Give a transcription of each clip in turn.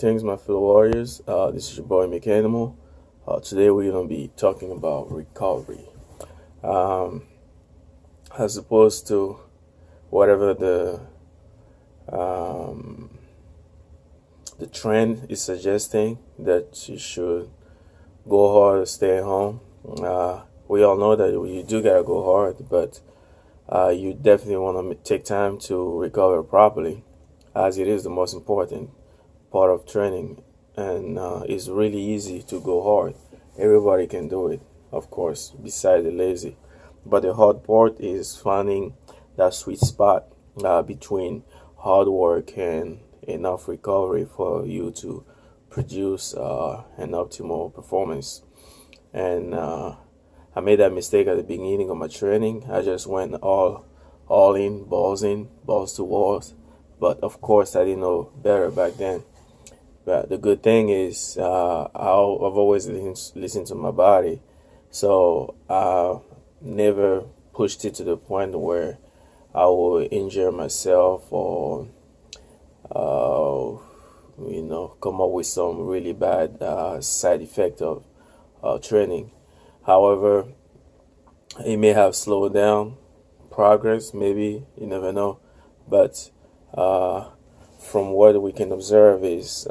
Greetings, my fellow warriors. This is your boy McAnimal. Today we're going to be talking about recovery. Um, as opposed to whatever um, the trend is suggesting that you should go hard or stay at home. We all know that you do gotta go hard, but you definitely want to take time to recover properly, as it is the most important part of training, and it's really easy to go hard. Everybody can do it, of course, besides the lazy. But the hard part is finding that sweet spot between hard work and enough recovery for you to produce an optimal performance. And I made that mistake at the beginning of my training. I just went all in, balls to walls. But of course, I didn't know better back then. But the good thing is, I've always listened to my body, so I never pushed it to the point where I will injure myself or, come up with some really bad side effect of training. However, it may have slowed down progress, maybe, you never know. But from what we can observe is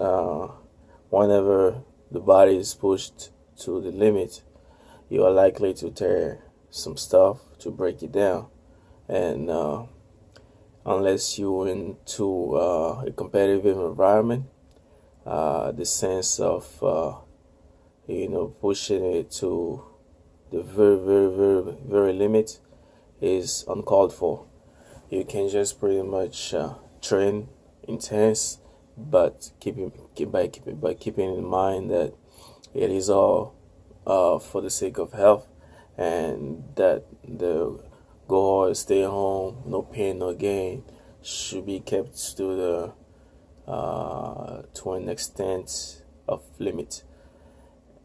whenever the body is pushed to the limit, you are likely to tear some stuff, to break it down. And unless you're into a competitive environment, the sense of pushing it to the very, very, very, very limit is uncalled for. You can just pretty much train intense, but keeping in mind that it is all for the sake of health, and that the go hard, stay home, no pain, no gain should be kept to an extent of limit.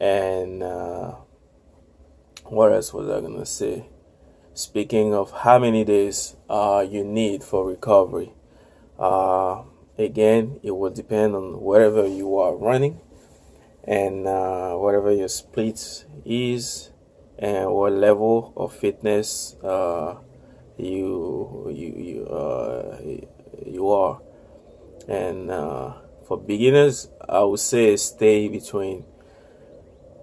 And what else was I gonna say? Speaking of how many days you need for recovery, again, it will depend on wherever you are running, and whatever your split is, and what level of fitness you are. And for beginners, I would say stay between.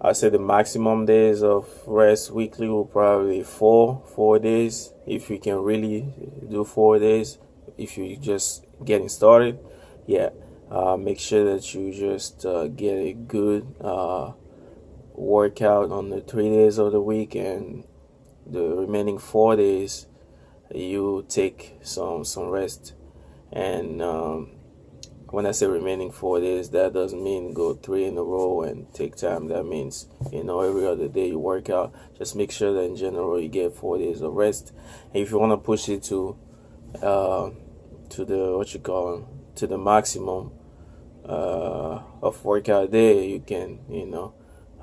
I say the maximum days of rest weekly will probably be four days. If you can really do 4 days, if you just getting started, yeah. Make sure that you just get a good workout on the 3 days of the week, and the remaining 4 days you take some rest. And when I say remaining 4 days, that doesn't mean go 3 in a row and take time. That means, every other day you work out. Just make sure that in general you get 4 days of rest. And if you want to push it to the maximum of workout day, you can,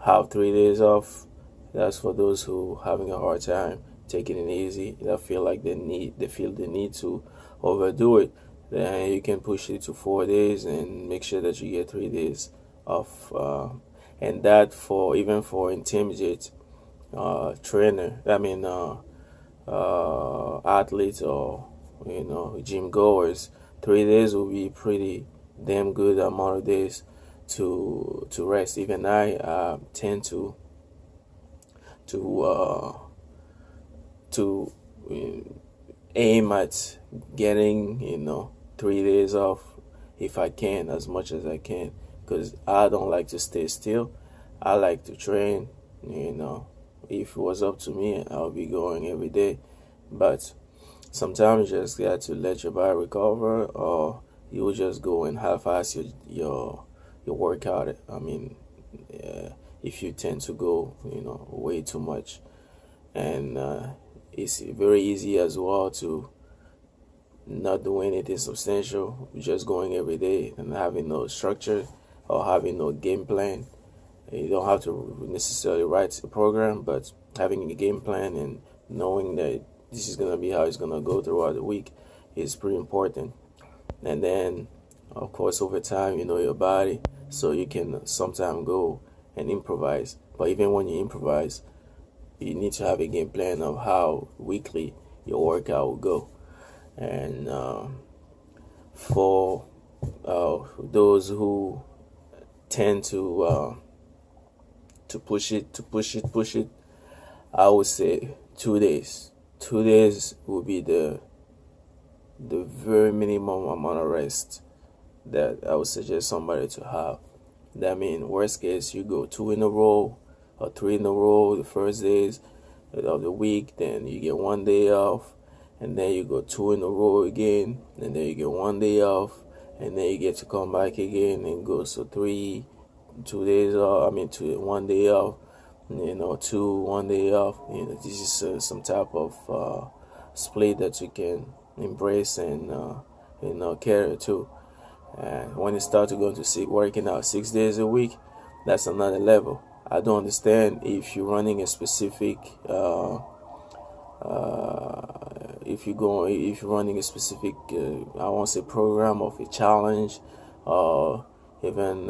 have 3 days off. That's for those who having a hard time taking it easy. They feel the need to overdo it. Then you can push it to 4 days and make sure that you get 3 days off. And that even for intermediate trainer, athletes, or gym goers, 3 days will be pretty damn good amount of days to rest. Even I tend to aim at getting 3 days off if I can, as much as I can, because I don't like to stay still. I like to train. If it was up to me, I'll be going every day. But sometimes you just got to let your body recover, or you will just go and half-ass your workout. If you tend to go, way too much, and it's very easy as well to not do anything substantial, just going every day and having no structure or having no game plan. You don't have to necessarily write a program, but having a game plan and knowing that this is going to be how it's going to go throughout the week is pretty important. And then Of course, over time, you know your body, so you can sometimes go and improvise. But even when you improvise, you need to have a game plan of how weekly your workout will go. And for those who tend to push it, I would say 2 days. 2 days will be the very minimum amount of rest that I would suggest somebody to have. That means worst case you go 2 in a row or 3 in a row the first days of the week, then you get 1 day off, and then you go 2 in a row again, and then you get 1 day off, and then you get to come back again and go, so 2 days off. I mean, 1 day off, 1 day off. This is some type of split that you can embrace and carry too. And when you start to go into working out 6 days a week, that's another level. I don't understand if you're running a specific if you're running a specific I won't say program of a challenge, or even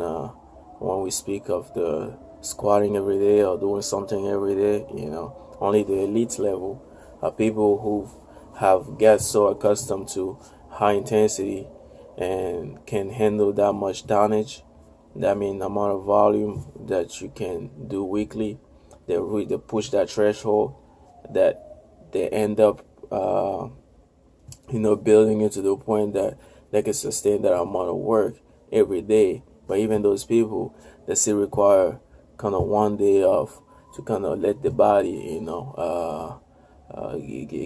when we speak of the squatting every day or doing something every day, only the elite level are people who have got so accustomed to high intensity and can handle that much tonnage. That means the amount of volume that you can do weekly. They push that threshold that they end up building it to the point that they can sustain that amount of work every day. But even those people, they still require kind of 1 day off to kind of let the body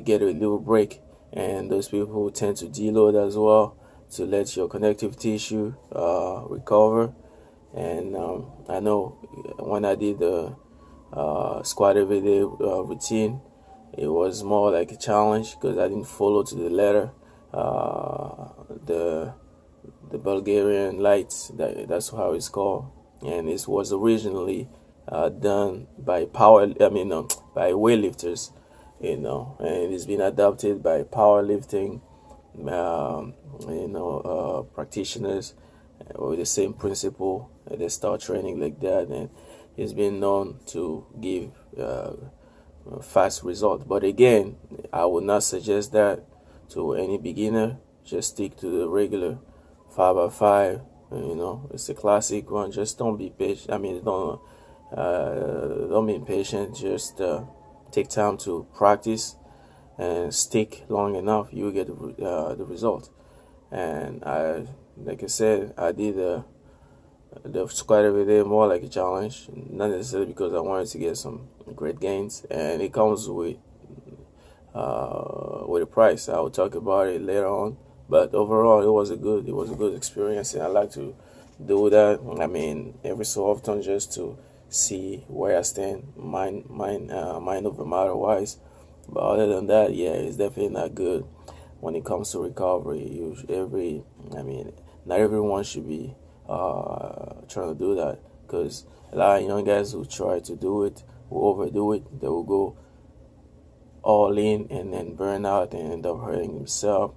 get a little break. And those people tend to deload as well, to let your connective tissue recover. And I know when I did the squat every day routine, it was more like a challenge because I didn't follow to the letter the Bulgarian lights. That's how it's called, and it was originally done by by weightlifters, and it's been adopted by powerlifting practitioners with the same principle. They start training like that, and it's been known to give fast results. But again, I would not suggest that to any beginner. Just stick to the regular 5x5. It's a classic one. Just don't be patient. Don't be impatient. Just take time to practice and stick long enough. You will get the result. And like I said, I did the squat every day more like a challenge, not necessarily because I wanted to get some great gains, and it comes with a price. I will talk about it later on, but overall it was a good experience, and I like to do that. Every so often, just to see where I stand, mind over matter wise. But other than that, yeah, it's definitely not good when it comes to recovery. Not everyone should be trying to do that, because a lot of young guys who try to do it will overdo it. They will go all in and then burn out and end up hurting themselves.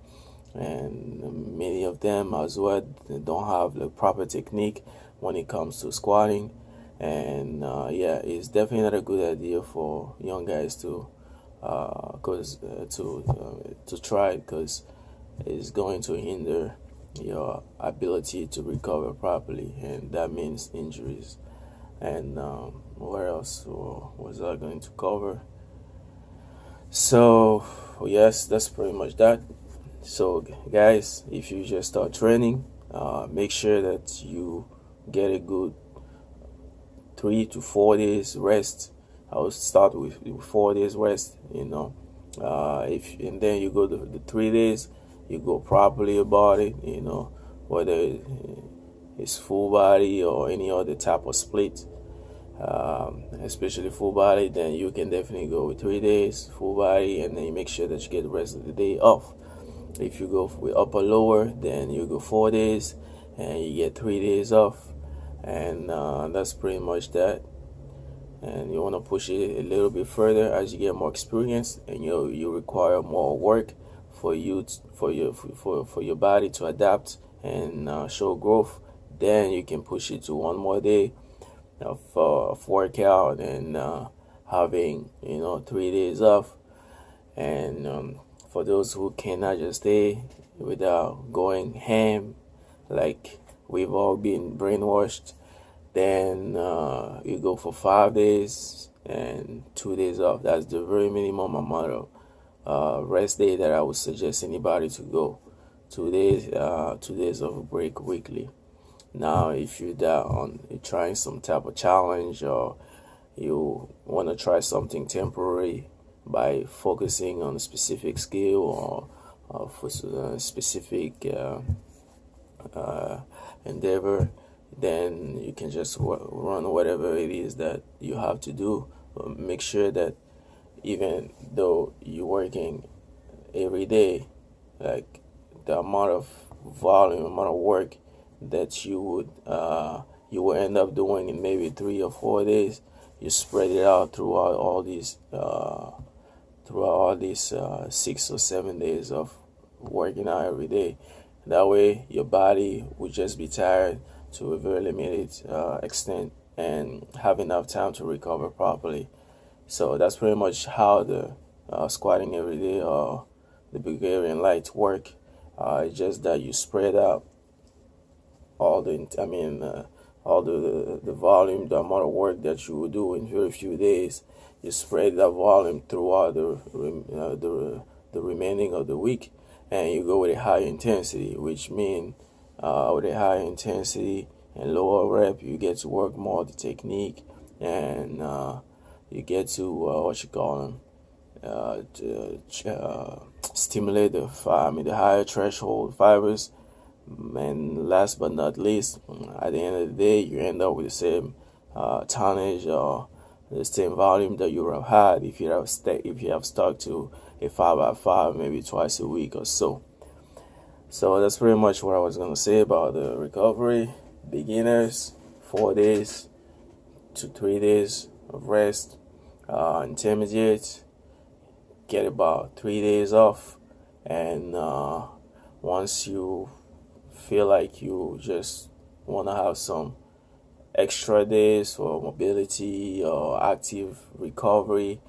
And many of them as well, they don't have the proper technique when it comes to squatting. And it's definitely not a good idea for young guys to try, because it's going to hinder your ability to recover properly, and that means injuries. And where else was I going to cover? So yes, that's pretty much that. So guys, if you just start training, make sure that you get a good 3 to 4 days rest. I will start with 4 days rest, and then you go the 3 days, you go properly about it, whether it's full body or any other type of split, especially full body. Then you can definitely go with 3 days full body, and then you make sure that you get the rest of the day off. If you go with upper lower, then you go 4 days and you get 3 days off, and that's pretty much that. And you want to push it a little bit further as you get more experience, and you require more work for your body to adapt and show growth, then you can push it to one more day of workout, and having 3 days off. And for those who cannot just stay without going ham, like we've all been brainwashed, then you go for 5 days and 2 days off. That's the very minimum amount of rest day that I would suggest anybody to go. 2 days, 2 days of a break weekly. Now, if you're trying some type of challenge, or you want to try something temporary by focusing on a specific skill, or for a specific endeavor, then you can just run whatever it is that you have to do. Make sure that even though you're working every day, like the amount of amount of work that you will end up doing in maybe 3 or 4 days, you spread it out throughout all these 6 or 7 days of working out every day. That way, your body will just be tired to a very limited extent and have enough time to recover properly. So that's pretty much how the squatting every day or the Bulgarian lights work. It's just that you spread out all the volume, the amount of work that you will do in very few days. You spread that volume throughout the remaining of the week, and you go with a high intensity, which means with a high intensity and lower rep, you get to work more the technique, and you get to stimulate the higher threshold fibers. And last but not least, at the end of the day, you end up with the same tonnage or the same volume that you would have had if you have stuck to a 5x5 maybe twice a week or so. So that's pretty much what I was gonna say about the recovery. Beginners, 4 days to 3 days of rest. Intermediate, get about 3 days off, and once you feel like you just want to have some extra days for mobility or active recovery,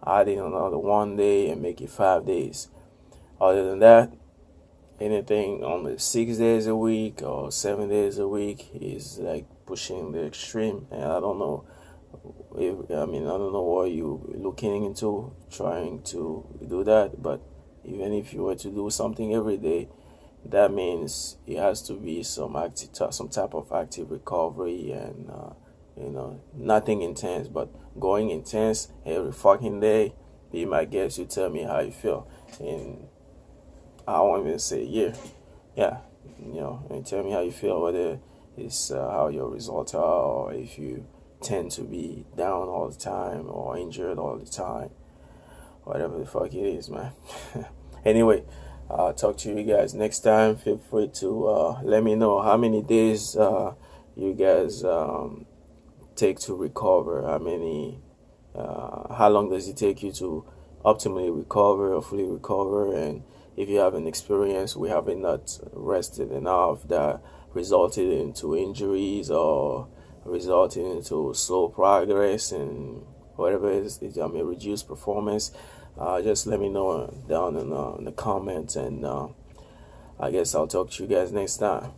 add in another 1 day and make it 5 days. Other than that, anything on the 6 days a week or 7 days a week is like pushing the extreme. And I don't know what you're looking into trying to do that, but even if you were to do something every day, that means it has to be some type of active recovery, and nothing intense, but going intense every fucking day. Be my guest. You tell me how you feel, and I won't even say yeah, and tell me how you feel, whether it's how your results are, or if you tend to be down all the time or injured all the time, whatever the fuck it is, man. Anyway, I'll talk to you guys next time. Feel free to let me know how many days you guys take to recover. How long does it take you to optimally recover or fully recover? And if you have an experience we haven't not rested enough that resulted into injuries or resulted into slow progress and whatever it is, reduced performance, just let me know down in the comments, and I guess I'll talk to you guys next time.